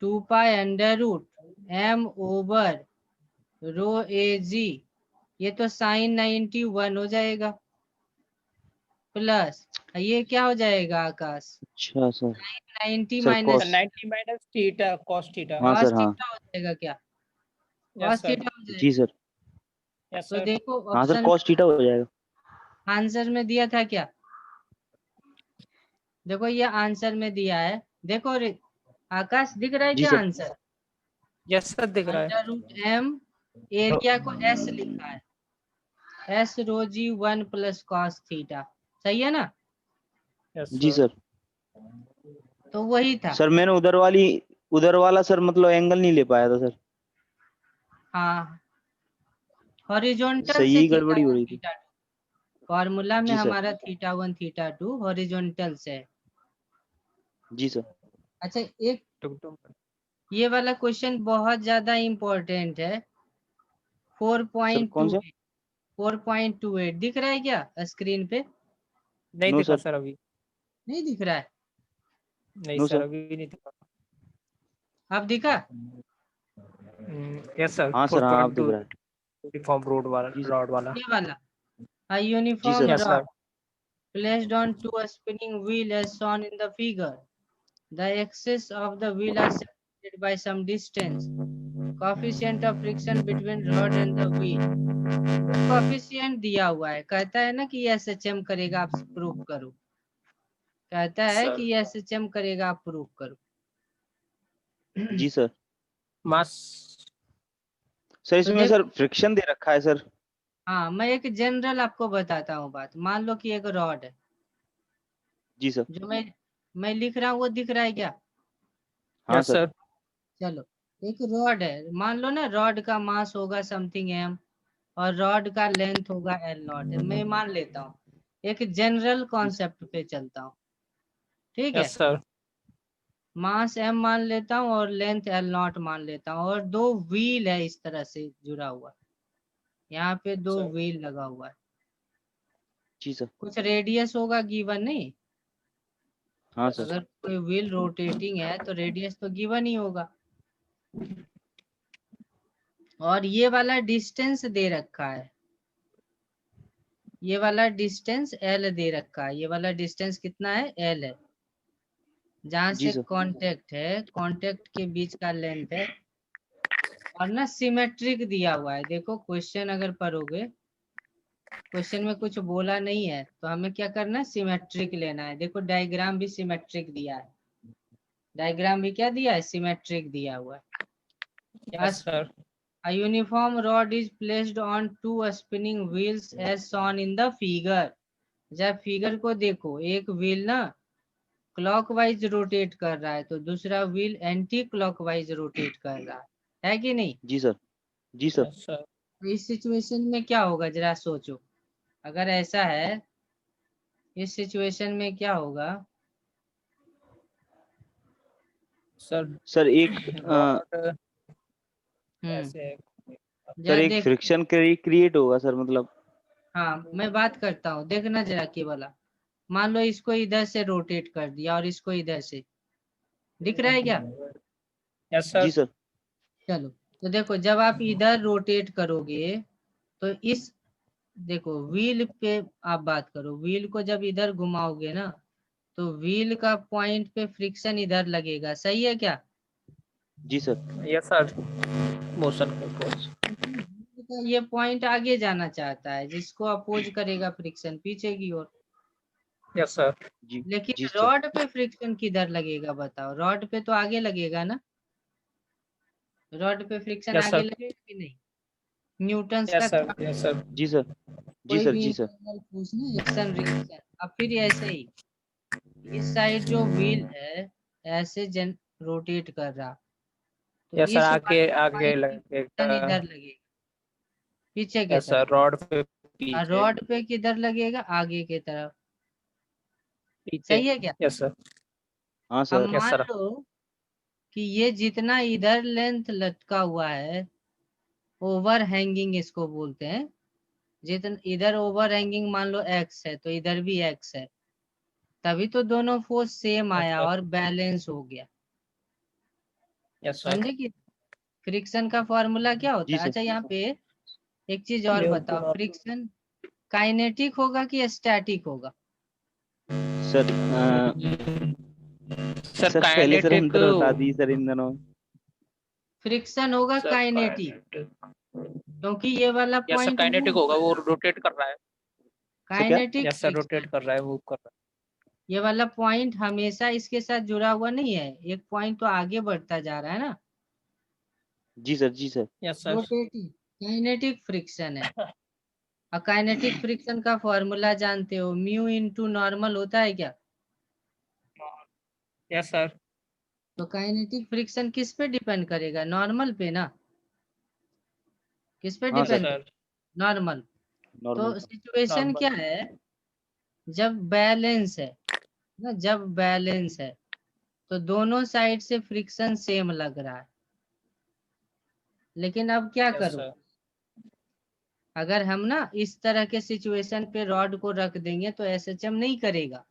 2π√m/ρ AG, ये तो sin 91 हो जाएगा, प्लस ये क्या हो जाएगा आकाश? अच्छा sir. 90 sir minus 90 minus theta cos theta. हाँ cos सर हाँ। थीटा हो जाएगा क्या? Yes, cos sir. थीटा हो जी जाएगा। सर। Yes, तो sir. देखो हाँ सर ऑप्शन cos थीटा हो जाएगा। आंसर में दिया था क्या? देखो ये आंसर में दिया है, देखो आकाश दिख रहा है जी क्या सर। आंसर? Yes, sir, दिख रहा है। √m एरिया को s लिखा है, s ρg1 + cos थीटा, सही है ना? Yes, जी sir. सर। तो वही था। सर मैंने उधर वाला सर मतलब एंगल नहीं ले पाया था सर। हाँ, हॉरिजॉन्टल सही से यही थीटा गड़बड़ी हो 1 रही थी। थीटा 2, फॉर्मूला में जी सर। हमारा θ1 θ2 हॉरिजॉन्टल से है। जी सर। अच्छा, एक टुक-टुक। ये वाला क्वेश्चन बहुत ज्यादा इम्पोर्टेंट है, सर कौन सा? 4.28 दिख रहा है क्या स्क्रीन पे? नहीं नो दिखा सर। सर अभी। नहीं दिख रहा है? नहीं नो सर सर। अभी नहीं दिखा। अब दिखा? यस सर हाँ सर हाँ अब दिख 4.2 रहा है। यूनिफॉर्म रोड वाला जी सर। रॉड वाला। ये वाला a जी uniform sir. Yes rod sir. placed on to a spinning wheel as shown in the figure. The axes of the wheel are separated by some distance. Coefficient of friction between rod and the wheel. Coefficient दिया हुआ है, कहता है ना कि ये SHM करेगा, आप प्रूफ करो। कहता है सर कि ये SHM करेगा, आप प्रूफ करो। जी सर। मास। सर तो इसमें सर देखो, फ्रिक्शन दे रखा है सर। हाँ मैं एक जनरल आपको बताता हूँ बात। मान लो कि एक रॉड है, जी सर। जो मैं लिख रहा हूँ वो दिख रहा है क्या? हाँ यस सर। सर। चलो, एक रॉड है, मान लो ना रॉड का मास होगा समथिंग m और रॉड का लेंथ होगा L0 है, मैं मान लेता हूँ। एक जनरल कॉन्सेप्ट पे चलता हूँ, ठीक है? Yes sir. मास m मान लेता हूँ और लेंथ L0 मान लेता हूँ, और दो व्हील है इस तरह से जुड़ा हुआ, यहाँ पे दो सर। व्हील लगा हुआ है, जी सर। कुछ रेडियस होगा गिवन, नहीं? हाँ सर। अगर कोई व्हील रोटेटिंग है तो रेडियस तो गिवन ही होगा। और ये वाला डिस्टेंस दे रखा है, ये वाला डिस्टेंस L दे रखा है। ये वाला डिस्टेंस कितना है? L है। जहां जी से सर। कांटेक्ट है, कांटेक्ट के बीच का लेंथ है। और ना सिमेट्रिक दिया हुआ है। देखो क्वेश्चन अगर पढ़ोगे, क्वेश्चन में कुछ बोला नहीं है तो हमें क्या करना है? सिमेट्रिक लेना है। देखो डायग्राम भी सिमेट्रिक दिया है, डायग्राम भी क्या दिया है? सिमेट्रिक दिया हुआ है। Yes sir. A uniform rod is placed on two spinning wheels as shown in the figure. जब फिगर को देखो, एक व्हील ना क्लॉकवाइज रोटेट कर रहा है तो दूसरा व्हील एंटी क्लॉकवाइज रोटेट कर रहा है कि नहीं? जी सर। जी सर। Yes sir. तो इस सिचुएशन में क्या होगा जरा सोचो, अगर ऐसा है इस सिचुएशन में क्या होगा? सर सर एक रॉड हम्म, ऐसे सर जरा एक देख, फ्रिक्शन क्रिएट होगा सर मतलब। हाँ मैं बात करता हूँ, देखना जरा केवल। मान लो इसको इधर से रोटेट कर दिया और इसको इधर से, दिख रहा है क्या? यस जी सर। सर। चलो, तो देखो जब आप इधर रोटेट करोगे तो इस, देखो व्हील पे आप बात करो, व्हील को जब इधर घुमाओगे ना तो व्हील का पॉइंट पे फ्रिक्शन इधर लगेगा, सही है क्या? जी सर। Yes sir. मोशन को फोर्स। ये पॉइंट आगे जाना चाहता है, जिसको अपोज करेगा फ्रिक्शन पीछे की ओर। Yes sir. जी। लेकिन जी सर। रॉड पे फ्रिक्शन किधर लगेगा बताओ? रॉड पे तो आगे लगेगा ना, रॉड पे फ्रिक्शन यस आगे सर। लगेगा कि नहीं? न्यूटन्स का यस सर। Yes sir. जी सर। जी कोई सर। भी जी सर। इंटीग्रल पूछना, एक्शन रिएक्शन। अब फिर ऐसे ही इस साइड जो व्हील है ऐसे जन रोटेट कर रहा, तो यस सर इस आगे वाले आगे पॉइंट की लगेगा। फ्रिक्शन इधर लगेगा, पीछे के यस सर तरफ। रॉड पे और पीछे। रॉड पे किधर लगेगा? आगे के तरफ, पीछे। सही है क्या? Yes sir. हाँ अब सर। यस मान सर। लो कि ये जितना इधर लेंथ लटका हुआ है, ओवर हैंगिंग इसको बोलते हैं, जितना इधर ओवर हैंगिंग मान लो x है तो इधर भी x है, तभी तो दोनों फोर्स सेम यस आया सर। और बैलेंस हो गया। Yes sir. समझे कि फ्रिक्शन का फॉर्मूला क्या होता जी है? सर। अच्छा यहाँ पे एक चीज और ये बताओ, पूरा- फ्रिक्शन काइनेटिक होगा कि स्टैटिक होगा? सर सर सर पहले सर काइनेटिक। अंतर बता दी सर इन दोनों में। फ्रिक्शन होगा सर काइनेटिक, क्योंकि ये वाला yes sir point kinetic move होगा, कर वो रहा है। रोटेट कर रहा है। सर क्या? Kinetic yes sir rotate friction, कर रहा है, मूव कर रहा ये वाला पॉइंट हमेशा इसके साथ जुड़ा हुआ नहीं है, एक पॉइंट तो आगे बढ़ता जा रहा है ना, जी सर। जी सर। है। Yes sir. Rotating kinetic friction है। और काइनेटिक फ्रिक्शन का फॉर्मूला जानते हो, म्यू इनटू नॉर्मल होता है क्या? Yes sir. तो काइनेटिक फ्रिक्शन किस पे डिपेंड करेगा? नॉर्मल पे ना। किस पे हाँ यस सर। Depend sir. करेगा? नॉर्मल। नॉर्मल। तो सिचुएशन क्या नॉर्मल। है, जब बैलेंस है ना, जब बैलेंस है तो दोनों साइड से फ्रिक्शन सेम लग रहा है। लेकिन अब क्या यस करो, सर। अगर हम ना इस तरह के सिचुएशन पे रॉड को रख देंगे तो एसएचएम नहीं करेगा।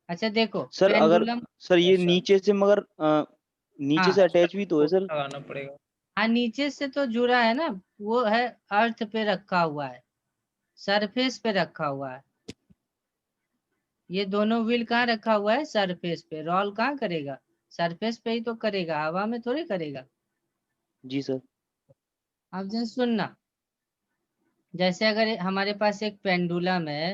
अच्छा देखो सर अगर पेंडुलम, सर ये यस सर। नीचे से मगर नीचे से हाँ अटैच भी तो है सर। लगाना पड़ेगा। हाँ नीचे से तो जुड़ा है ना, वो है अर्थ पे रखा हुआ है, सरफेस पे रखा हुआ है। ये दोनों व्हील कहाँ रखा हुआ है? सरफेस पे। रोल कहाँ करेगा? सरफेस पे ही तो करेगा, हवा में थोड़ी करेगा। जी सर। अब जैसे सुनना, जैसे अगर हमारे पास एक पेंडुलम है,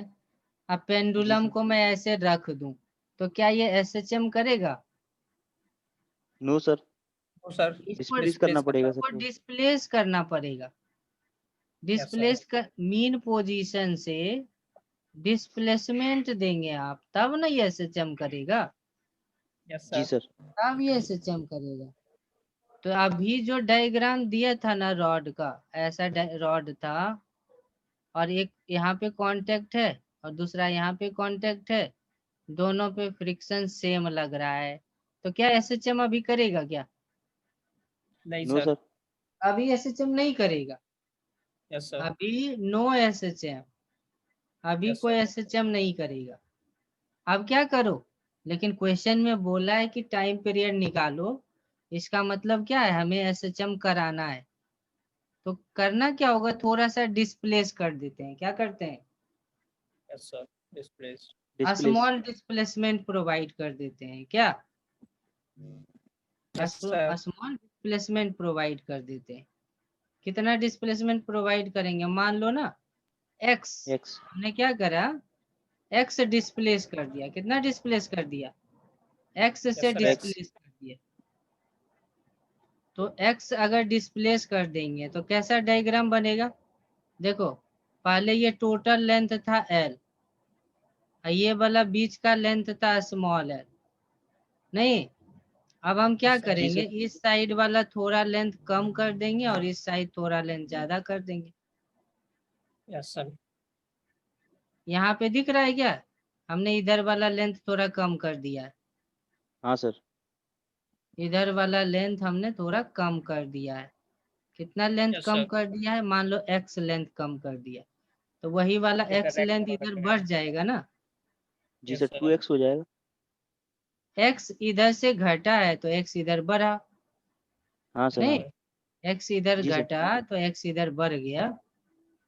अब जी पेंडुलम सर। को मैं ऐसे रख दूं तो क्या ये एसएचएम करेगा? No sir. तो सर इसको डिस्प्लेस करना डिस्प्लेस करना। पड़ेगा सर इसको को। डिस्प्लेस करना पड़ेगा। Yes sir. डिस्प्लेस कर मीन पोजीशन से डिस्प्लेसमेंट देंगे आप, तब ना ये एसएचएम करेगा, यस जी सर। सर। तब ये एसएचएम करेगा। तो अभी जो डायग्राम दिया था ना रॉड का, ऐसा रॉड था, और एक यहाँ पे कांटेक्ट है और दूसरा यहाँ पे कांटेक्ट है, दोनों पे फ्रिक्शन सेम लग रहा है, तो क्या एसएचएम अभी करेगा क्या? नहीं नो सर। सर। अभी एसएचएम नहीं करेगा। Yes sir. अभी नो एसएचएम, अभी यस कोई सर। एसएचएम नहीं करेगा। अब क्या करो, लेकिन क्वेश्चन में बोला है कि टाइम पीरियड निकालो, इसका मतलब क्या है, हमें एसएचएम कराना है। तो करना क्या होगा, थोड़ा सा डिस्प्लेस कर देते हैं, क्या करते हैं, yes sir. Displace. Displace. Small displacement provide कर देते हैं क्या, yes sir. Small displacement provide कर देते हैं। कितना डिस्प्लेसमेंट प्रोवाइड करेंगे, मान लो ना एक्स, एक्स। हमने क्या करा, एक्स डिस्प्लेस कर दिया। कितना डिस्प्लेस कर दिया? एक्स यस से सर एक्स। डिस्प्लेस कर दिया। तो एक्स अगर डिस्प्लेस कर देंगे तो कैसा डायग्राम बनेगा? देखो पहले ये टोटल लेंथ था एल, ये वाला बीच का लेंथ था स्मॉल एल, नहीं? अब हम क्या यस सर। जी करेंगे, सर। इस साइड वाला थोड़ा लेंथ कम कर देंगे और इस साइड थोड़ा लेंथ ज्यादा कर देंगे। Yes sir. यहाँ पे दिख रहा है क्या, हमने इधर वाला लेंथ थोड़ा कम कर दिया है, हाँ सर। इधर वाला लेंथ हमने थोड़ा कम कर दिया है। कितना लेंथ यस कम सर। कर दिया है, मान लो एक्स लेंथ कम कर दिया, तो वही वाला ये एक्स डायरेक्ट लेंथ वाला इधर रखेगा। बढ़ जाएगा ना। जी यस सर सर। 2x हो जाएगा। एक्स इधर से घटा है तो एक्स इधर बढ़ा, हाँ यस सर। हाँ। नहीं? सर। एक्स इधर जी सर। घटा तो एक्स इधर बढ़ गया,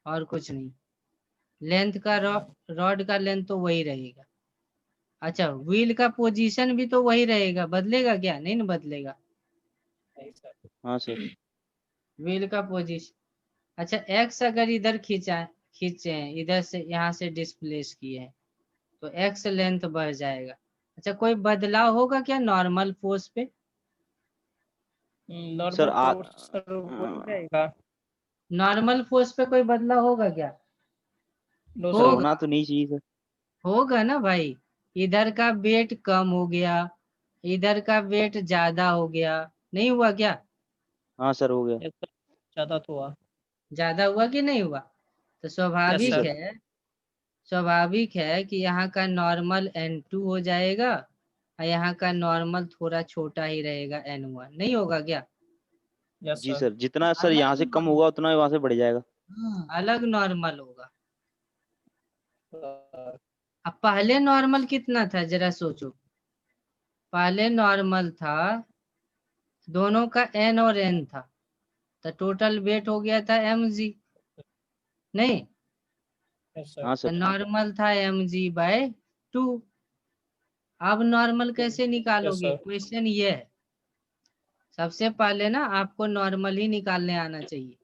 और कुछ नहीं। लेंथ का रॉड का लेंथ तो वही रहेगा। अच्छा व्हील का पोजीशन भी तो वही रहेगा, बदलेगा क्या? नहीं ना बदलेगा। नहीं सर। हाँ सर। व्हील का पोजीशन, अच्छा एक्स अगर इधर खींचे हैं, इधर से यहाँ से डिस्प्लेस किए हैं, तो एक्स लेंथ बढ़ जाएगा। अच्छा कोई बदलाव होगा क्या नॉर्मल फोर्स पे? सर नॉर्मल फोर्स सर वही रहेगा। नॉर्मल फोर्स पे कोई बदलाव होगा क्या? No sir sir. होना होगा, तो नहीं चाहिए सर। होगा ना भाई। इधर का वेट कम हो गया, इधर का वेट ज्यादा हो गया, नहीं हुआ क्या? हाँ सर हो गया। Yes sir. ज्यादा तो हुआ। ज्यादा हुआ कि नहीं हुआ? तो यस जी स्वाभाविक सर। सर। है, स्वाभाविक है कि यहाँ का नॉर्मल N2 हो जाएगा और यहाँ का नॉर्मल थोड़ा छोटा ही रहेगा N1, नहीं होगा क्या? यस जी सर। सर जितना सर यहाँ अलग से कम होगा उतना ही वहां से बढ़ जाएगा। अलग नॉर्मल होगा। सर। अब पहले नॉर्मल कितना था जरा सोचो, पहले नॉर्मल था दोनों का n और n था, तो टोटल वेट हो गया था mg, नहीं? यस हाँ सर। सर। नॉर्मल था mg/2। अब नॉर्मल कैसे यस निकालोगे? सर। क्वेश्चन ये है, सबसे पहले ना आपको नॉर्मल ही निकालने आना चाहिए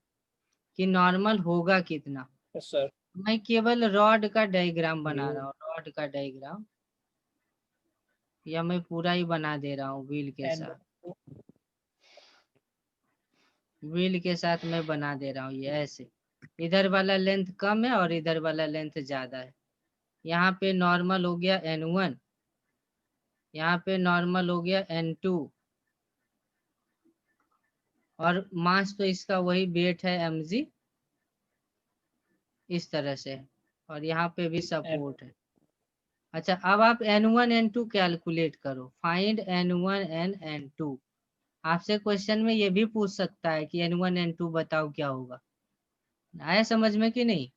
कि नॉर्मल होगा कितना। Yes sir. मैं केवल रॉड का डायग्राम बना रहा हूँ, रॉड का डायग्राम, या मैं पूरा ही बना दे रहा हूँ व्हील के साथ, व्हील के साथ मैं बना दे रहा हूँ ये ऐसे। इधर वाला लेंथ कम है और इधर वाला लेंथ ज्यादा है। यहाँ पे नॉर्मल हो गया n1, यहाँ पे नॉर्मल हो गया n2, और मास तो इसका वही वेट है mg, इस तरह से, और यहाँ पे भी सपोर्ट है। अच्छा, अब आप n1 n2 कैलकुलेट करो, फाइंड n1 and n2। आपसे क्वेश्चन में ये भी पूछ सकता है कि n1 n2 बताओ क्या होगा। आया समझ में कि नहीं?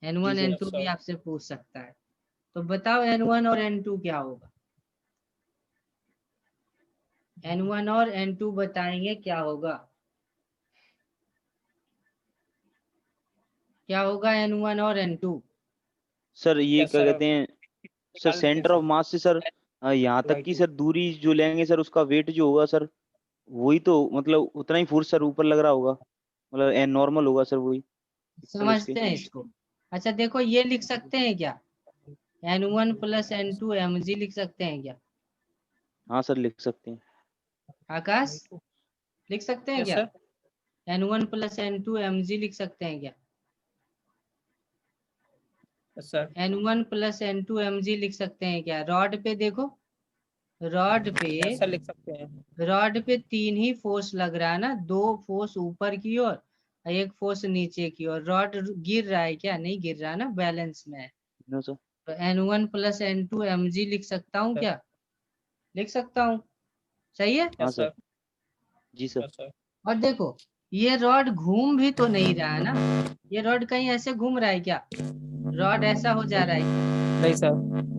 जी n1 सर। n2 भी आपसे पूछ सकता है, तो बताओ n1 और n2 क्या होगा। n1 और n2 बताएंगे क्या होगा, क्या होगा n1 और n2? सर ये यस क्या सर। कहते हैं सर, निकाल देंगे सेंटर सर। ऑफ मास से सर यहाँ तक की Right. सर दूरी जो लेंगे सर, उसका वेट जो होगा सर, वही तो मतलब उतना ही फोर्स सर ऊपर लग रहा होगा, मतलब एन नॉर्मल होगा सर, वही इक्वल उसके। समझते हैं इसको? अच्छा देखो, ये लिख सकते हैं क्या, n1 + n2 mg लिख सकते हैं क्या? हाँ सर लिख सकते हैं। आकाश, लिख सकते हैं यस क्या? सर। n1 + n2 mg लिख सकते हैं क्या? Yes sir. n1 + n2 mg लिख सकते हैं क्या? रॉड पे देखो, रॉड पे, यस सर लिख सकते हैं। रॉड पे तीन ही फोर्स लग रहा है ना, दो फोर्स ऊपर की ओर और एक फोर्स नीचे की ओर। रॉड गिर रहा है क्या? नहीं गिर रहा ना, बैलेंस में है। No sir. तो n1 + n2 mg लिख सकता हूँ सर। क्या? लिख सकता हूँ, सही है। हाँ यस सर। सर। जी सर। Yes sir. और देखो, ये रॉड घूम भी तो नहीं रहा है ना, ये रॉड कहीं ऐसे घूम रहा है क्या? रॉड ऐसा हो जा रहा है क्या? नहीं sir.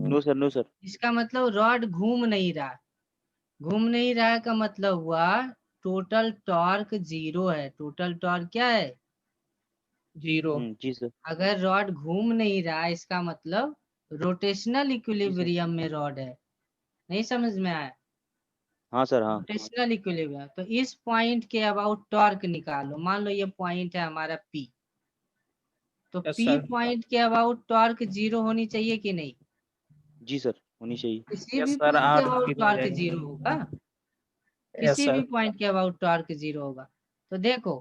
No sir. No sir. इसका मतलब रॉड घूम नहीं रहा। घूम नहीं रहा का मतलब हुआ टोटल टॉर्क 0 है। टोटल टॉर्क क्या है? जीरो। जी सर। अगर रॉड घूम नहीं रहा, इसका मतलब रोटेशनल जी सर। इक्विलिब्रियम में रॉड है। नहीं समझ में आया? हाँ सर। हाँ। रोटेशनल इक्विलिब्रियम, तो इस पॉइंट के अबाउट टॉर्क निकालो। मान लो ये पॉइंट है हमारा P, तो यस P सर। पॉइंट के अबाउट टॉर्क 0 होनी चाहिए कि नहीं? जी सर होनी चाहिए। किसी भी यस सर पॉइंट के आप अबाउट जीरो हो टॉर्क जाएंगे। 0 होगा, यस किसी भी सर। पॉइंट के अबाउट टॉर्क 0 होगा। तो देखो,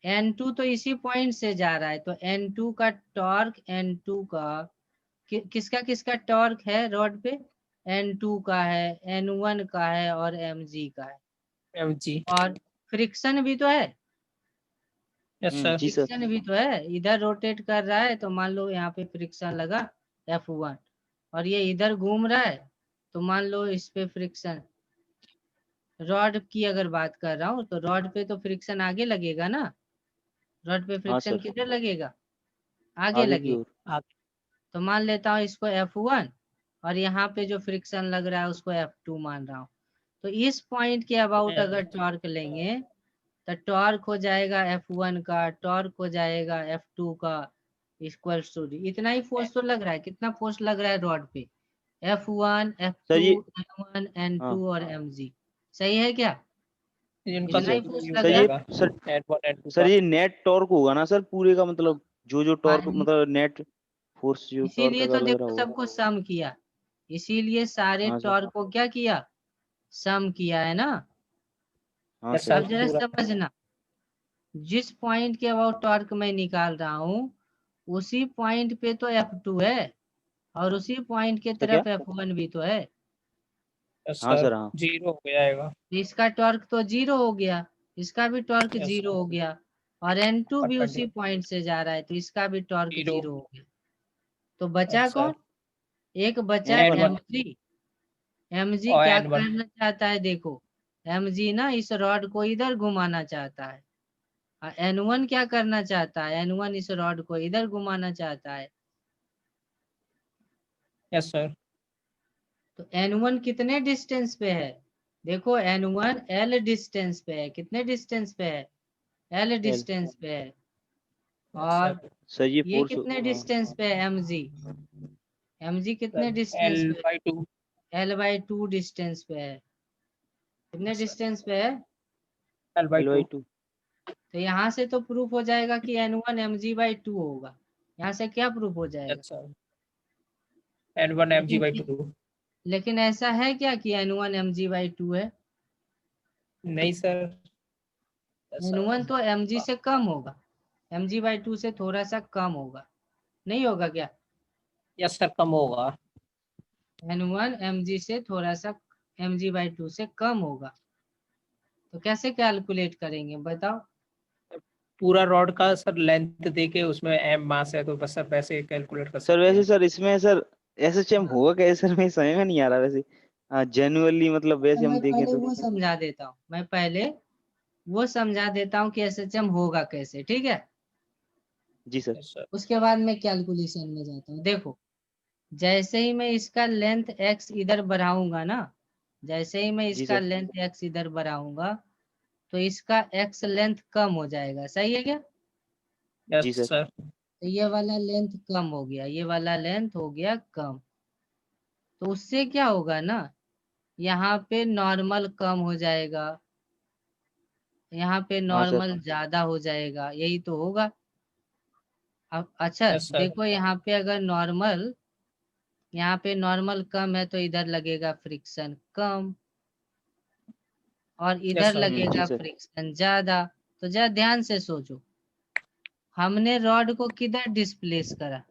n2 तो इसी पॉइंट से जा रहा है, तो n2 का टॉर्क, n2 का किसका किसका टॉर्क है रॉड पे? n2 का है, n1 का है और mg का है। M G. और फ्रिक्शन भी तो है, यस सर। जी सर। फ्रिक्शन भी तो है। इधर रोटेट कर रहा है तो मान लो यहाँ पे फ्रिक्शन लगा F1, और ये इधर घूम रहा है तो मान लो इस पे फ्रिक्शन। रॉड की अगर बात कर रहा हूँ तो रॉड पे तो फ्रिक्शन आगे लगेगा ना, रॉड पे हाँ फ्रिक्शन सर किधर लगेगा? आगे आगे की लगेगा। ओर। आप। तो मान लेता हूँ इसको F1, और यहाँ पे जो फ्रिक्शन लग रहा है उसको F2 मान रहा हूँ। तो इस पॉइंट के अबाउट अगर टॉर्क लेंगे तो टॉर्क हो जाएगा F1 का, टॉर्क हो जाएगा F2 का, इक्वल्स टू, इतना ही फोर्स तो लग रहा है। कितना फोर्स लग रहा है रॉड पे? F1 सर F2 ये। N1 N2 हाँ और mg, सही है क्या? इनका जी इतना सर। ही दोनों फोर्स यूज लग सर रहा ये है। होगा। Sir add one add two sir का। ये नेट टॉर्क होगा ना सर पूरे का, मतलब जो जो टॉर्क हाँ, मतलब नेट फोर्स जो टॉर्क इसीलिए का तो लग रहा देखो होगा। सबको सम किया, इसीलिए सारे हाँ सर। टॉर्क को क्या किया? सम किया है ना। हाँ यस सर। सर अब जरा पूरा। समझना, जिस पॉइंट के अबाउट टॉर्क मैं निकाल रहा हूँ उसी पॉइंट पे तो F2 है, और उसी पॉइंट के सर क्या? तरफ F1 भी तो है। यस हाँ सर सर। हाँ। जीरो हो जाएगा। तो इसका टॉर्क तो 0 हो गया, इसका भी टॉर्क यस 0 सर। हो गया, और N2 और भी ट्वेंटी उसी पॉइंट से जा रहा है तो इसका भी टॉर्क जीरो। 0 हो गया। तो बचा यस कौन? सर। एक बचा एड वन mg। mg और क्या एड वन। करना चाहता है? देखो, mg ना इस रॉड को इधर घुमाना चाहता है, और N1 क्या करना चाहता है? N1 इस रॉड को इधर घुमाना चाहता है। Yes sir. तो N1 कितने डिस्टेंस पे है? देखो N1 L डिस्टेंस पे है, कितने डिस्टेंस पे है? L L डिस्टेंस पे है। yes, और sir. सर ये ये फोर्स कितने डिस्टेंस पे है? mg कितने Sir, डिस्टेंस L पे? by 2. L/2 डिस्टेंस पे है। कितने Yes, sir. डिस्टेंस पे है? L by L by 2. 2 तो यहाँ से तो प्रूफ हो जाएगा कि N1 mg/2 होगा। यहाँ से क्या प्रूफ हो जाएगा? Yes, sir. N1 mg by लेकिन 2. लेकिन ऐसा है क्या कि N1 mg/2 है? नहीं सर, ऐसा N1 तो mg से कम होगा, mg/2 से थोड़ा सा कम होगा, नहीं होगा क्या? यस सर, कम होगा। N1 mg से थोड़ा सा mg/2 से कम होगा। तो कैसे कैलकुलेट करेंगे बताओ? पूरा रॉड का सर लेंथ देके उसमें m मास है तो बस सर वैसे कैलकुलेट कर सर सकते वैसे हैं। सर इसमें सर एसएचएम हाँ, होगा कैसे सर, मैं समझ में नहीं आ रहा वैसे। जेन्युइनली मतलब तो वैसे हम मैं देखें पहले तो। वो समझा देता हूँ, मैं पहले वो समझा देता हूँ कि एसएचएम होगा कैसे, ठीक है? जी सर। Yes sir. उसके बाद मैं कैलकुलेशन में जाता हूँ। देखो, जैसे ही मैं इसका लेंथ x इधर बढ़ाऊंगा ना, जैसे ही मैं जी इसका सर। लेंथ x इधर बढ़ाऊंगा तो इसका x लेंथ कम हो जाएगा, सही है क्या? जी यस सर। सर। तो ये वाला लेंथ कम हो गया, ये वाला लेंथ हो गया कम। तो उससे क्या होगा ना, यहाँ पे नॉर्मल कम हो जाएगा, यहाँ पे हाँ सर। नॉर्मल ज्यादा हो जाएगा, यही तो होगा। अब अच्छा यस सर। देखो, यहाँ पे नॉर्मल कम है तो इधर लगेगा फ्रिक्शन कम, और यस इधर सर। जी लगेगा सर। फ्रिक्शन ज्यादा। तो जरा ध्यान से सोचो, हमने रॉड को किधर डिस्प्लेस करा?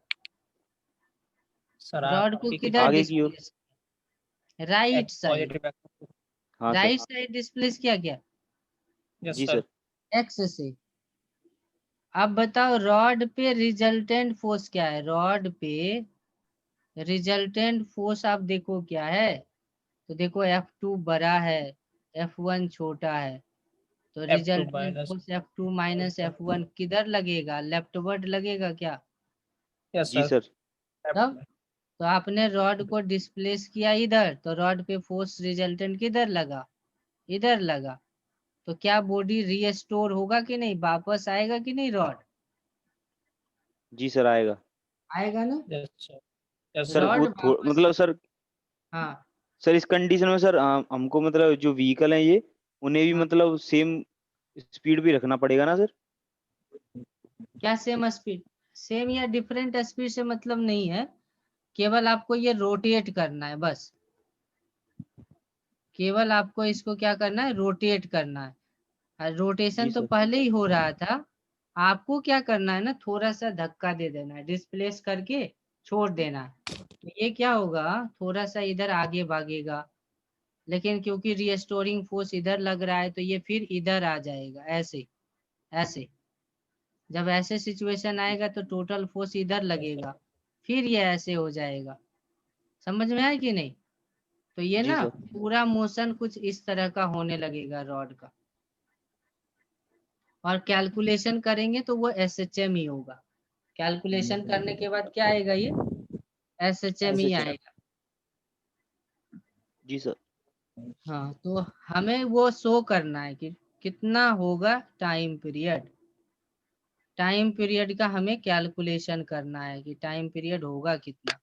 सर रॉड को आपकी किधर आगे की ओर। डिस्प्लेस? Right side. पॉजिटिव। हाँ सर। राइट साइड डिस्प्लेस किया गया यस जी सर। सर। एक्स से। अब बताओ रॉड पे रिजल्टेंट फोर्स क्या है? रॉड पे रिजल्टेंट फोर्स आप देखो क्या है, तो देखो F2 बड़ा है, F1 छोटा है, तो F2 resultant minus. Force F2 minus F1 किधर लगेगा? लेफ्टवर्ड लगेगा क्या? यस जी सर। सर। तब तो आपने रॉड को डिस्प्लेस किया इधर, तो रॉड पे फोर्स रिजल्टेंट किधर लगा? इधर लगा। तो क्या बॉडी रीस्टोर होगा कि नहीं, वापस आएगा कि नहीं रॉड? जी सर आएगा। आएगा ना? Yes sir. Yes sir sir. Rod वो वापस, मतलब सर, हाँ सर इस कंडीशन में सर हमको मतलब जो व्हीकल है ये, उन्हें भी हाँ, मतलब सेम स्पीड भी रखना पड़ेगा ना सर? क्या सेम स्पीड? सेम या डिफरेंट स्पीड से मतलब नहीं है, केवल आपको ये रोटेट करना है बस। केवल आपको इसको क्या करना है? रोटेट करना है। जी रोटेशन तो सर। पहले ही हो रहा था, आपको क्या करना है ना, थोड़ा सा धक्का दे देना है, डिस्प्लेस करके छोड़ देना है। तो ये क्या होगा, थोड़ा सा इधर आगे भागेगा, लेकिन क्योंकि रिस्टोरिंग फोर्स इधर लग रहा है तो ये फिर इधर आ जाएगा, ऐसे ऐसे। जब ऐसे सिचुएशन आएगा तो टोटल फोर्स इधर लगेगा, फिर ये ऐसे हो जाएगा। समझ में आया कि नहीं? तो ये जी ना सर। पूरा मोशन कुछ इस तरह का होने लगेगा रॉड का, और कैलकुलेशन करेंगे तो वो एसएचएम ही होगा। कैलकुलेशन करने के बाद क्या आएगा? ये एसएचएम ही SHM। आएगा। जी सर। हाँ, तो हमें वो शो करना है कि कितना होगा टाइम पीरियड। टाइम पीरियड का हमें कैलकुलेशन करना है कि टाइम पीरियड होगा कितना।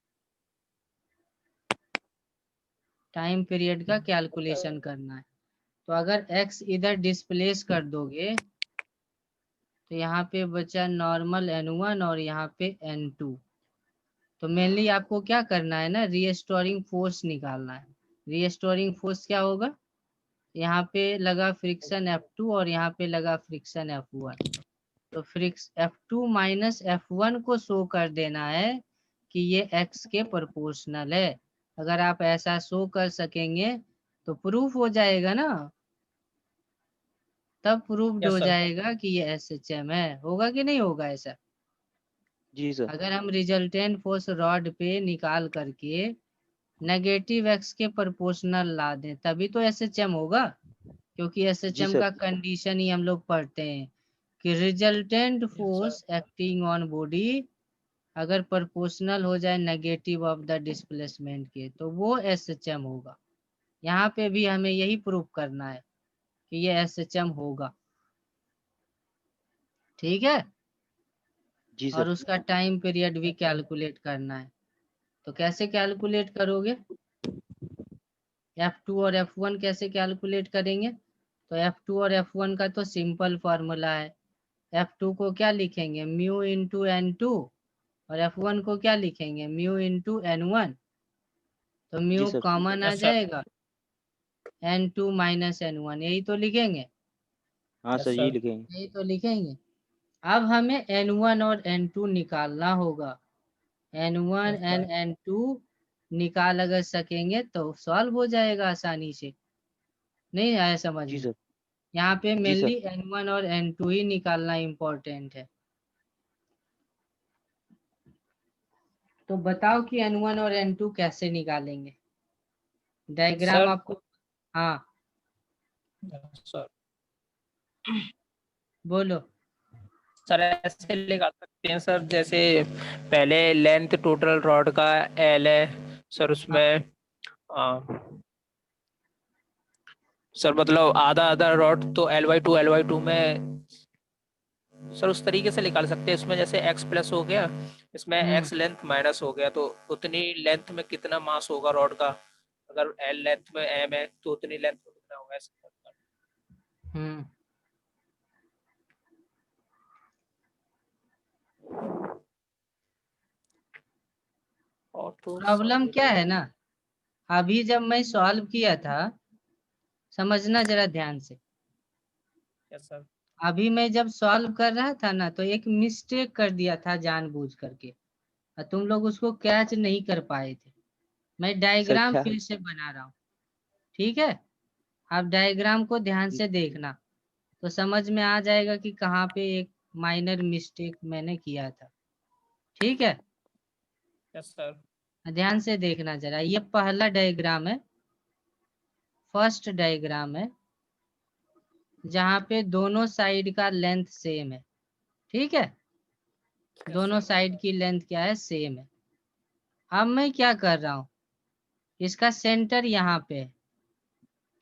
टाइम पीरियड का कैलकुलेशन करना है। तो अगर x इधर डिस्प्लेस कर दोगे तो यहाँ पे बचा नॉर्मल N1 और यहाँ पे N2। तो मेनली आपको क्या करना है ना, रीस्टोरिंग फोर्स निकालना है। रीस्टोरिंग फोर्स क्या होगा? यहाँ पे लगा फ्रिक्शन F2 और यहाँ पे लगा फ्रिक्शन F1। तो F2 माइनस F1 को शो कर देना है कि ये x के प्रोपोर्शनल है। अगर आप ऐसा शो कर सकेंगे तो प्रूफ हो जाएगा ना, तब प्रूफ्ड यस हो सर। जाएगा कि ये एसएचएम है। होगा कि नहीं होगा ऐसा? जी सर। अगर हम रिजल्टेंट फोर्स रॉड पे निकाल करके नेगेटिव एक्स के प्रोपोर्शनल ला दें तभी तो एसएचएम होगा, क्योंकि जी एसएचएम सर। का कंडीशन ही हम लोग पढ़ते हैं कि resultant yes sir. Force acting on body अगर प्रोपोर्शनल हो जाए नेगेटिव ऑफ द डिस्प्लेसमेंट के तो वो एसएचएम होगा। यहाँ पे भी हमें यही प्रूफ करना है कि ये SHM होगा, ठीक है। जी और सर। उसका टाइम पीरियड भी कैलकुलेट करना है। तो कैसे कैलकुलेट करोगे? F2 और F1 कैसे कैलकुलेट करेंगे? तो F2 और F1 का तो सिंपल फॉर्मूला है। F2 को क्या लिखेंगे? म्यू इंटू N2, और F1 को क्या लिखेंगे? Mu into N1। तो जी म्यू सर। कॉमन आ यस सर। जाएगा, N2 माइनस N1, यही तो लिखेंगे, हाँ सर, यस यही सर। लिखेंगे। यही तो लिखेंगे। अब हमें N1 और N2 निकालना होगा। N1 yes and sir. N2 निकाल अगर सकेंगे तो सॉल्व हो जाएगा आसानी से। नहीं आया समझ जी में? सर। यहाँ पे जी सर। मेनली N1 और N2 ही निकालना इम्पोर्टेंट है। तो बताओ कि N1 और N2 कैसे निकालेंगे? डायग्राम सर आपको, हाँ सर बोलो। सर ऐसे निकाल सकते हैं सर, जैसे पहले लेंथ टोटल रॉड का L है सर, हाँ उसमें आ, सर मतलब आधा आधा रॉड तो L/2 में सर उस तरीके से निकाल सकते हैं। इसमें जैसे x प्लस हो गया, इसमें हम्म x लेंथ माइनस हो गया, तो उतनी लेंथ में कितना मास होगा रॉड का। अगर L लेंथ में m है तो उतनी लेंथ में कितना होगा ऐसे। हम्म और तो सब प्रॉब्लम क्या है ना, अभी जब मैं सॉल्व किया था, समझना जरा ध्यान से। Yes sir. अभी मैं जब सॉल्व कर रहा था ना, तो एक मिस्टेक कर दिया था जानबूझ करके, और तुम लोग उसको कैच नहीं कर पाए थे। मैं सर डायग्राम क्या? फिर से बना रहा हूँ, ठीक है। आप डायग्राम को ध्यान जी से देखना, तो समझ में आ जाएगा कि कहाँ पे एक माइनर मिस्टेक मैंने किया था, ठीक है। Yes sir. ध्यान से देखना जरा, ये पहला डायग्राम है, फर्स्ट डायग्राम है, जहाँ पे दोनों साइड का लेंथ सेम है, ठीक है। यस दोनों सर। साइड की लेंथ क्या है? सेम है। अब मैं क्या कर रहा हूँ, इसका सेंटर यहाँ पे है।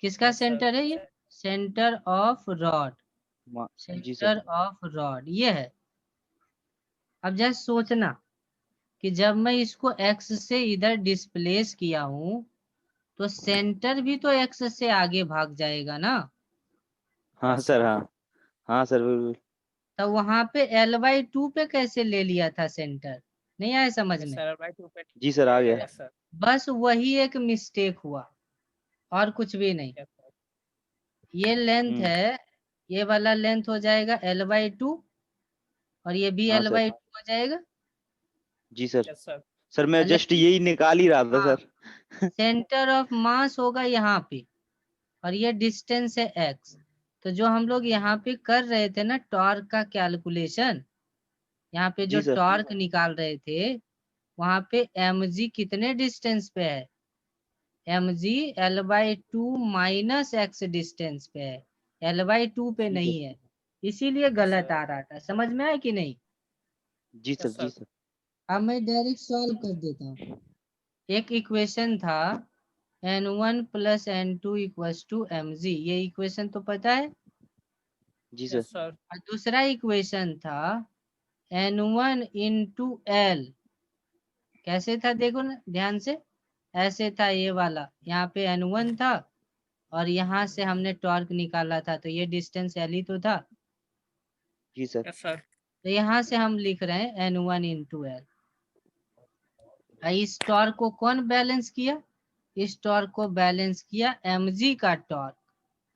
किसका यस सर। सेंटर है ये? सेंटर ऑफ रॉड, जी सर। सेंटर ऑफ रॉड ये है। अब जस्ट सोचना कि जब मैं इसको x से इधर डिस्प्लेस किया हूं, तो सेंटर भी तो x से आगे भाग जाएगा ना। हाँ यस सर। सर। हाँ। हाँ सर, बिल्कुल। तो वहां पे L/2 पे कैसे ले लिया था सेंटर? नहीं आया समझ यस में? सर, L/2 पे जी सर, आ गया। Yes sir. बस वही एक मिस्टेक हुआ, और कुछ भी नहीं। Yes sir. ये लेंथ हम्म। है, ये वाला लेंथ हो जाएगा L/2, और ये भी हाँ सर। L/2 हो जाएगा। जी सर। Yes sir. सर मैं जस्ट लेकिन यही निकाल ही रहा था हाँ, सर। सेंटर ऑफ मास होगा यहाँ पे, और ये डिस्टेंस है x। तो जो हम लोग यहाँ पे कर रहे थे ना टॉर्क का कैलकुलेशन, यहाँ पे जो जी सर। टॉर्क निकाल रहे थे, वहां पे mg कितने डिस्टेंस पे है? mg L/2 minus x distance पे है, L/2 पे जी सर। नहीं है। इसीलिए यस गलत सर। आ रहा था, समझ में आया कि नहीं? जी सर। यस जी सर। सर। अब मैं डायरेक्ट सॉल्व कर देता हूँ। एक इक्वेशन था N1 plus N2 equals to mg, ये इक्वेशन तो पता है। जी सर। Yes sir. और दूसरा इक्वेशन था N1 इंटू एल। कैसे था देखो ना ध्यान से, ऐसे था ये वाला, यहाँ पे N1 था, और यहाँ से हमने टॉर्क निकाला था, तो ये डिस्टेंस L ही तो था। जी सर। Yes sir. तो यहाँ से हम लिख रहे हैं N1 इंटू एल। इस टॉर्क को कौन बैलेंस किया? इस टॉर्क को बैलेंस किया mg का टॉर्क,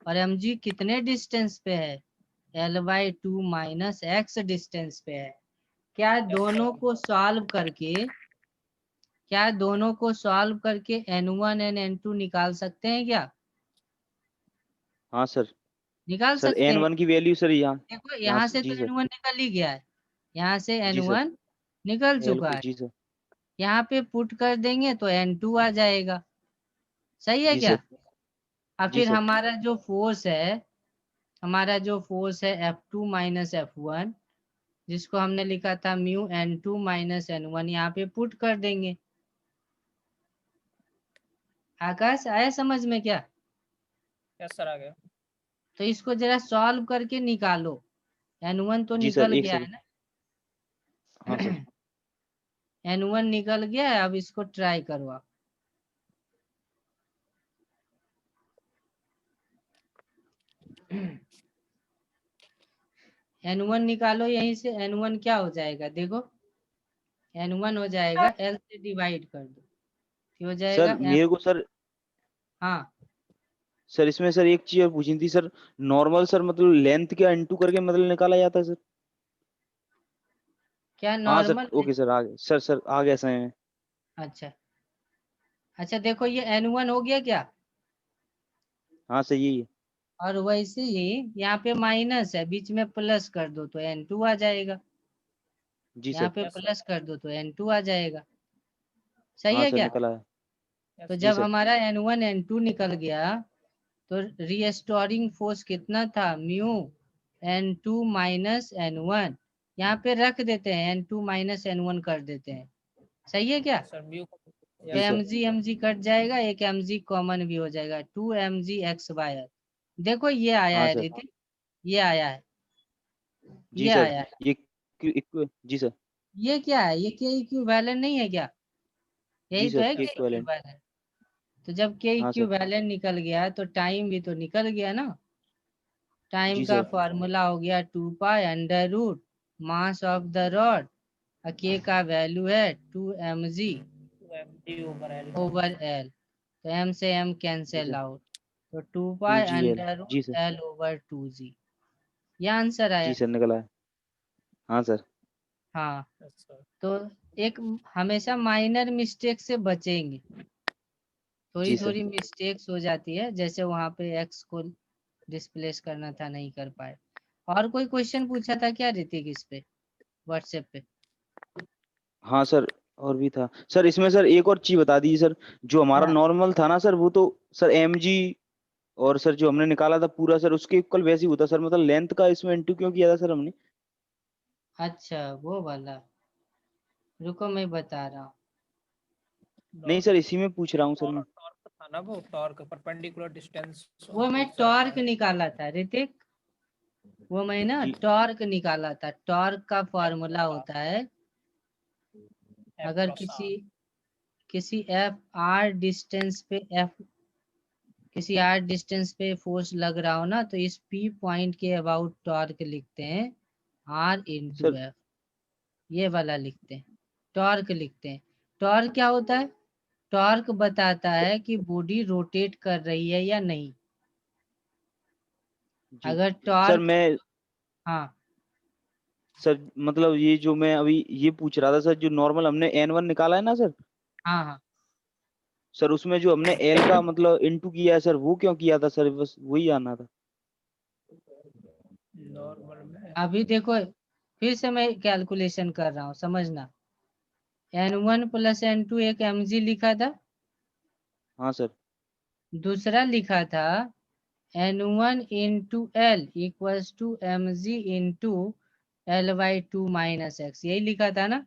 और mg कितने डिस्टेंस पे है? L/2 माइनस x डिस्टेंस पे है। क्या यस दोनों सर। को सॉल्व करके, क्या दोनों को सॉल्व करके N1 एंड N2 निकाल सकते हैं क्या? हाँ सर। निकाल सर सकते हैं। N1 की वैल्यू सर यहाँ। देखो यहाँ यहाँ से से तो जी सर। N1 निकल ही गया है, यहाँ से जी सर। N1 निकल चुका है। जी सर। यहाँ पे पुट कर देंगे तो N2 आ जाएगा। सही है जी क्या? सर। और जी फिर सर। हमारा जो फोर्स है, हमारा जो फोर्स है F2 माइनस F1, जिसको हमने लिखा था म्यू N2 माइनस N1, यहाँ पे पुट कर देंगे। आकाश आया समझ में क्या? यस सर आ गया। तो इसको जरा सॉल्व करके निकालो। N1 तो जी सर निकल एक गया है सेकंड। ना। हाँ सर। N1 निकल गया है, अब इसको ट्राई करो आप। N1 निकालो यहीं से। N1 क्या हो जाएगा देखो, N1 हो जाएगा L से डिवाइड कर दो, क्या हो सर जाएगा मेरे को सर, हाँ सर इसमें सर एक चीज और पूछनी थी सर। नॉर्मल सर मतलब लेंथ क्या इंटू करके मतलब निकाला जाता है सर? क्या हाँ सर नॉर्मल? ओके सर, आ गया सर, सर आ गया समय में। अच्छा अच्छा, देखो ये N1 हो गया क्या? हाँ सर यही है। और वैसे ही यहाँ पे माइनस है, बीच में प्लस कर दो तो N2 आ जाएगा। जी यहाँ सर। पे यस सर। प्लस कर दो तो N2 आ जाएगा। सही हाँ है सर क्या? निकला है। तो यस जी जब सर। हमारा N1 N2 निकल गया तो रीस्टोरिंग फोर्स कितना था, म्यू N2 माइनस N1। यहाँ पे रख देते हैं, N2 माइनस N1 कर देते हैं। सही है क्या? Sir mu. तो जी yes sir. Sir. mg cut जाएगा, एक mg कॉमन भी हो जाएगा, 2mg x/r। देखो ये आया हाँ है सर। ऋतिक, ये आया है, जी ये सर। आया है। ये जी सर। ये क्या है, ये के इक्विवेलेंट नहीं है क्या? जी यही तो सर है के के यस सर। इक्विवेलेंट। इक्विवेलेंट। तो जब के हाँ सर। इक्विवेलेंट निकल गया तो टाइम भी तो निकल गया ना। टाइम जी का सर। फॉर्मूला हो गया 2 pi under root mass of the rod, k का वैल्यू है 2mg mg over L. Over L. तो m से m जी कैंसिल सर। आउट, तो 2 पाई 2GL। अंडर जी root sir. L over 2g। ये आंसर जी आया। सर निकला है। हाँ सर। हाँ, यस सर। तो एक हमेशा माइनर मिस्टेक से बचेंगे। थोड़ी जी सर। थोड़ी मिस्टेक्स हो जाती है, जैसे वहां पे एक्स को डिस्प्लेस करना था, नहीं कर पाए। और कोई क्वेश्चन पूछा था क्या ऋतिक इस पे, व्हाट्सएप पे? हाँ सर और भी था सर इसमें। सर एक और चीज बता दीजिए सर। जो हमारा क्या? नॉर्मल था ना सर, वो तो सर mg, और सर जो हमने निकाला था पूरा सर उसके इक्वल वैसे ही होता सर, मतलब लेंथ का इसमें इंटू क्यों किया था सर हमने? अच्छा वो वाला, रुको मैं बता रहा हूँ। नहीं सर इसी में पूछ रहा हूँ सर मैं। टॉर्क था ना, वो टॉर्क परपेंडिकुलर डिस्टेंस वो ऑफ मैं व्हील्स रहता टॉर्क है। निकाला था ऋतिक, वो मैं ना जी। टॉर्क निकाला था। टॉर्क का एफ फॉर्मूला प्लस आर। होता है, एफ अगर प्लस किसी आर। किसी एफ आर डिस्टेंस पे एफ किसी आर डिस्टेंस पे फोर्स लग रहा हो ना, तो इस पी पॉइंट के अबाउट टॉर्क लिखते हैं आर इंटू सर एफ। ये वाला लिखते हैं, टॉर्क लिखते हैं। टॉर्क क्या होता है? टॉर्क बताता है कि बॉडी रोटेट कर रही है या नहीं। जी। अगर सर टॉर्क, मैं, हाँ सर मतलब ये जो मैं अभी ये पूछ रहा था सर, जो नॉर्मल हमने n1 निकाला है ना सर, हाँ हाँ, सर उसमें जो हमने l का मतलब इंटू किया है सर, वो क्यों किया था सर? बस वही आना था। नॉर्मल में। अभी देखो फिर से मैं कैलकुलेशन कर रहा हूँ, समझना। N1 प्लस N2 एक mg लिखा था, हाँ सर। दूसरा लिखा था N1 into L equals to mg into L/2 minus x, यही लिखा था ना।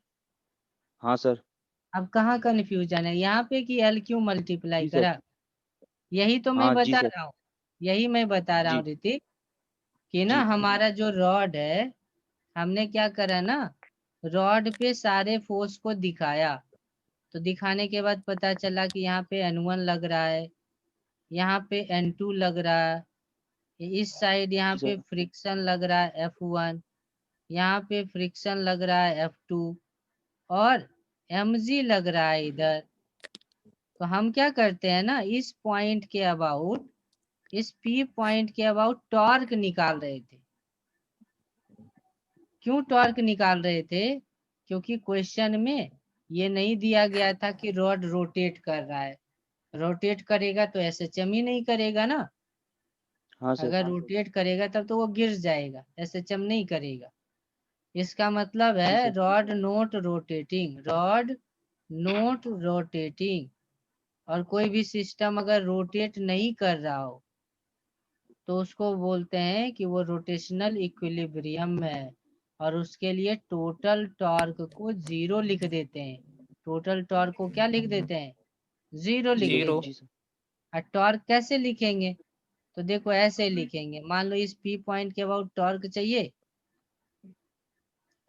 हाँ सर। अब कहाँ कंफ्यूजन है यहाँ पे कि L क्यों मल्टीप्लाई जी सर। करा? यही तो मैं हाँ जी बता सर। रहा हूँ, यही मैं बता रहा हूँ जी। ऋतिक, कि ना जी। हमारा जो रॉड है, हमने क्या करा ना, रॉड पे सारे फोर्स को दिखाया। तो दिखाने के बाद पता चला कि यहाँ पे N1 लग रहा है, यहाँ पे N2 लग रहा है, इस साइड यहाँ जी पे सर। फ्रिक्शन लग रहा है F1, यहाँ पे फ्रिक्शन लग रहा है F2, और mg लग रहा है इधर। तो हम क्या करते हैं ना, इस पॉइंट के अबाउट, इस P पॉइंट के अबाउट टॉर्क निकाल रहे थे। क्यों टॉर्क निकाल रहे थे? क्योंकि क्वेश्चन में ये नहीं दिया गया था कि रॉड रोटेट कर रहा है। रोटेट करेगा तो एसएचएम ही नहीं करेगा ना। हाँ सर। अगर रोटेट करेगा तब तो वो गिर जाएगा, एसएचएम नहीं करेगा। इसका मतलब जी है sir. Rod note rotating, rod note rotating. और कोई भी सिस्टम अगर रोटेट नहीं कर रहा हो तो उसको बोलते हैं कि वो रोटेशनल इक्विलिब्रियम में है, और उसके लिए टोटल टॉर्क को 0 लिख देते हैं। टोटल टॉर्क को क्या लिख देते हैं? 0 लिख जीरो। देते जी हैं। सर। और टॉर्क कैसे लिखेंगे? तो देखो ऐसे लिखेंगे, मान लो इस P पॉइंट के अबाउट टॉर्क चाहिए,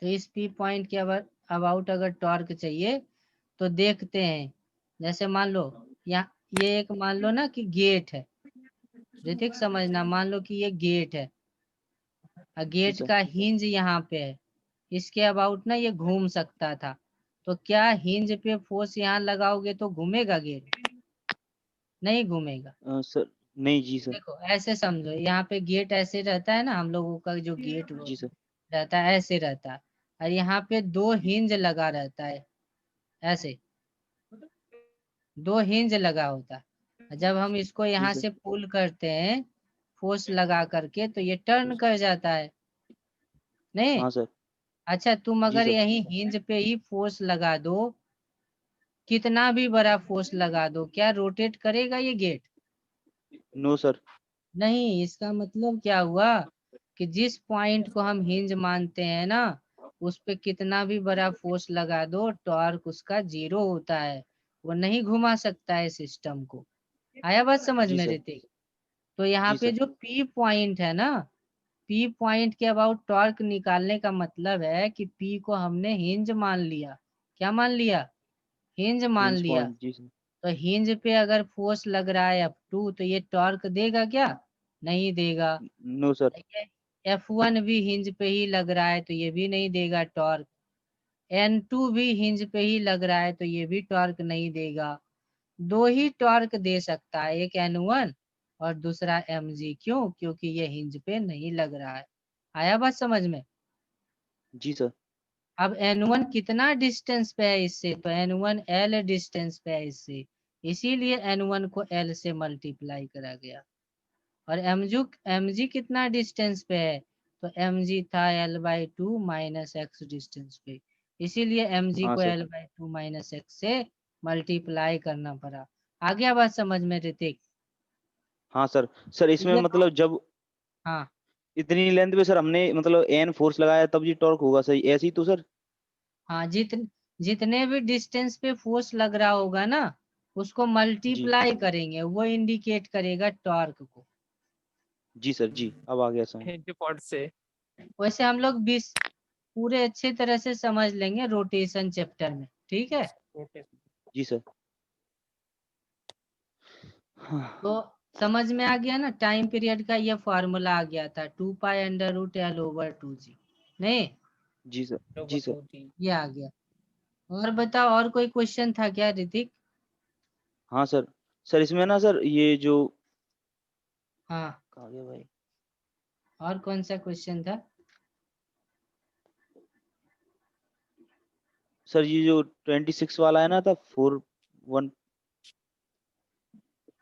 तो इस P पॉइंट के अबाउट अगर टॉर्क चाहिए तो देखते हैं, जैसे मान लो यहाँ ये एक मान लो ना कि गेट है, ऋतिक समझना, मान लो कि ये गेट है और जी गेट सर। का हिंज यहाँ पे है, इसके अबाउट ना ये घूम सकता था, तो क्या हिंज पे फोर्स यहाँ लगाओगे तो घूमेगा गेट? नहीं घूमेगा। सर नहीं, जी सर। देखो ऐसे समझो, यहाँ पे गेट ऐसे रहता है ना, हम लोगों का जो गेट जी सर। रहता है ऐसे रहता है, और यहाँ पे दो हिंज लगा रहता है, ऐसे दो हिंज लगा होता है। जब हम इसको जी यहाँ सर। से पुल करते हैं फोर्स लगा करके, तो ये टर्न कर जाता है, नहीं? हाँ सर। अच्छा तुम जी अगर सर। यही हिंज पे ही फोर्स लगा दो, कितना भी बड़ा फोर्स लगा दो, क्या रोटेट करेगा ये गेट? No sir. नहीं। इसका मतलब क्या हुआ कि जिस पॉइंट को हम हिंज मानते हैं ना, उस पे कितना भी बड़ा फोर्स लगा दो, टॉर्क उसका 0 होता है, वो नहीं घुमा सकता है सिस्टम को। आया बात समझ जी में सर। ऋतिक? तो यहाँ जी पे सर। जो P पॉइंट है ना, P पॉइंट के अबाउट टॉर्क निकालने का मतलब है कि P को हमने हिंज मान लिया। क्या मान लिया? हिंज मान हिंज लिया। पॉइंट, जी सर। तो हिंज पे अगर फोर्स लग रहा है F2, तो ये टॉर्क देगा क्या? नहीं देगा। No sir. F1 भी हिंज पे ही लग रहा है, तो ये भी नहीं देगा टॉर्क। N2 भी हिंज पे ही लग रहा है, तो ये भी टॉर्क नहीं देगा। दो ही टॉर्क दे सकता है, एक N1 और दूसरा mg। क्यों? क्योंकि ये हिंज पे नहीं लग रहा है। आया बात समझ में? जी सर। अब N1 कितना डिस्टेंस पे है इससे? तो N1 L डिस्टेंस पे है इससे, इसीलिए N1 को L से मल्टीप्लाई करा गया। और mg कितना डिस्टेंस पे है? तो mg था L/2 माइनस एक्स डिस्टेंस पे, इसीलिए mg हाँ को सर। L/2 माइनस एक्स से मल्टीप्लाई करना पड़ा। आ गया बात समझ में ऋतिक? हाँ सर। सर इसमें ये मतलब जब हाँ इतनी लेंथ पे सर हमने मतलब एन फोर्स लगाया तब ये टॉर्क होगा, सही ऐसे ही तो सर? हाँ, जितने भी डिस्टेंस पे फोर्स लग रहा होगा ना, उसको जी। मल्टीप्लाई करेंगे, वो इंडिकेट करेगा टॉर्क को। जी सर। जी अब आ गया समझ। हिंज पॉइंट से। वैसे हम लोग 20 पूरे अच्छे तरह से समझ लेंगे रोटेशन चैप्टर में, ठीक है? जी सर। हाँ। तो समझ में आ गया ना, टाइम पीरियड का ये फॉर्मूला आ गया था, 2π√L/2g। नहीं, जी सर। जी सर। ये आ गया। और बताओ, और कोई क्वेश्चन था क्या ऋतिक? हाँ सर। सर इसमें ना सर ये जो हाँ, कहा गया भाई, और कौन सा क्वेश्चन था? सर ये जो 26 वाला है ना था, 4 1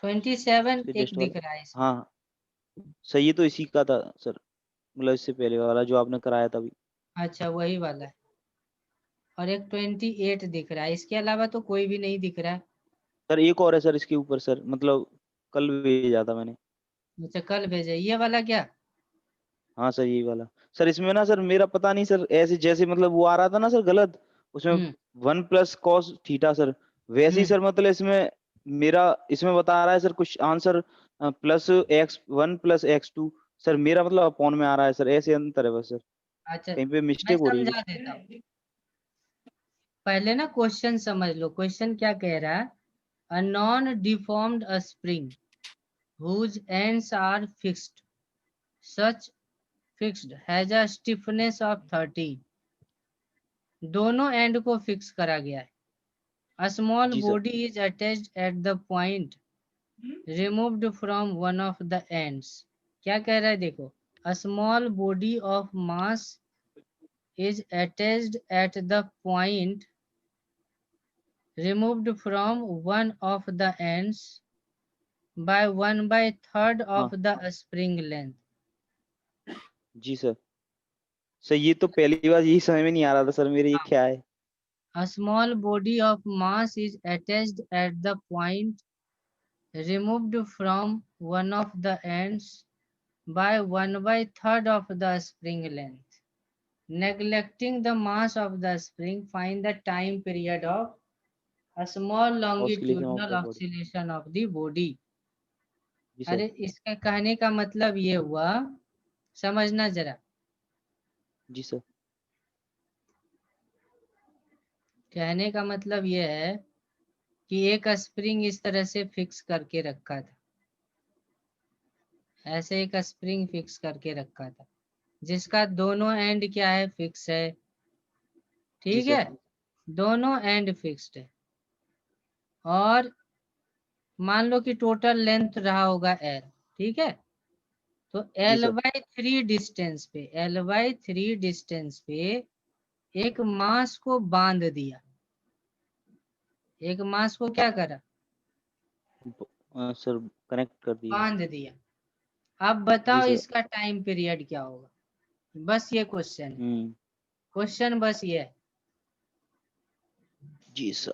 27 से एक जस्ट दिख वाला। रहा है इसमें। हाँ सर, ये तो इसी का था सर, मतलब इससे पहले वाला जो आपने कराया था अभी। अच्छा, वही वाला है। और एक 28 दिख रहा है, इसके अलावा तो कोई भी नहीं दिख रहा है। सर एक और है सर इसके ऊपर सर, मतलब कल भेजा था मैंने। अच्छा, कल भेजा ये वाला क्या? हाँ सर यही वाला। सर इसमें ना सर मेरा पता नहीं सर, ऐसे जैसे मतलब वो आ रहा था ना सर गलत, उसमें हम्म 1 + cos θ सर, वैसे ही हम्म सर मतलब इसमें मेरा इसमें बता रहा है सर कुछ आंसर +x1 + x2, सर मेरा मतलब अपॉन में आ रहा है सर, ऐसे अंतर है बस सर, अच्छा, कहीं पे मैं मिस्टेक हो रही है समझा कुछ। देता हूँ। पहले ना क्वेश्चन समझ लो, क्वेश्चन क्या कह रहा है। A non deformed spring whose ends are fixed, such fixed has a stiffness of 13। दोनों एंड को फिक्स करा गया है। A small जी sir. body is attached at the point removed from one of the ends। क्या कह रहा है देखो, a small body of mass is attached at the point removed from one of the ends by 1/3 of हाँ the spring length। जी sir. Sir ये तो पहली बार यही समझ में नहीं आ रहा था सर मेरे, ये क्या है? A small body of mass is attached at the point removed from one of the ends by 1/3 of the spring length। Neglecting the mass of the spring, find the time period of a small oscillation of longitudinal the body. oscillation of the body। जी sir. अरे इसका कहने का मतलब ये हुआ, समझना जरा, जी सर। कहने का मतलब ये है कि एक स्प्रिंग इस तरह से फिक्स करके रखा था, ऐसे एक स्प्रिंग फिक्स करके रखा था जिसका दोनों एंड क्या है, फिक्स है, जी ठीक सर। है, दोनों एंड फिक्स्ड है। और मान लो कि टोटल लेंथ रहा होगा एल, ठीक है, तो G L sir. By three distance पे, एल बाई थ्री डिस्टेंस पे एक मास को बांध दिया, एक मास को क्या करा, सर कनेक्ट कर दिए। बांध दिया। अब जी बताओ सर। इसका टाइम पीरियड क्या होगा, बस ये क्वेश्चन है, हम्म। क्वेश्चन बस ये है। जी सर।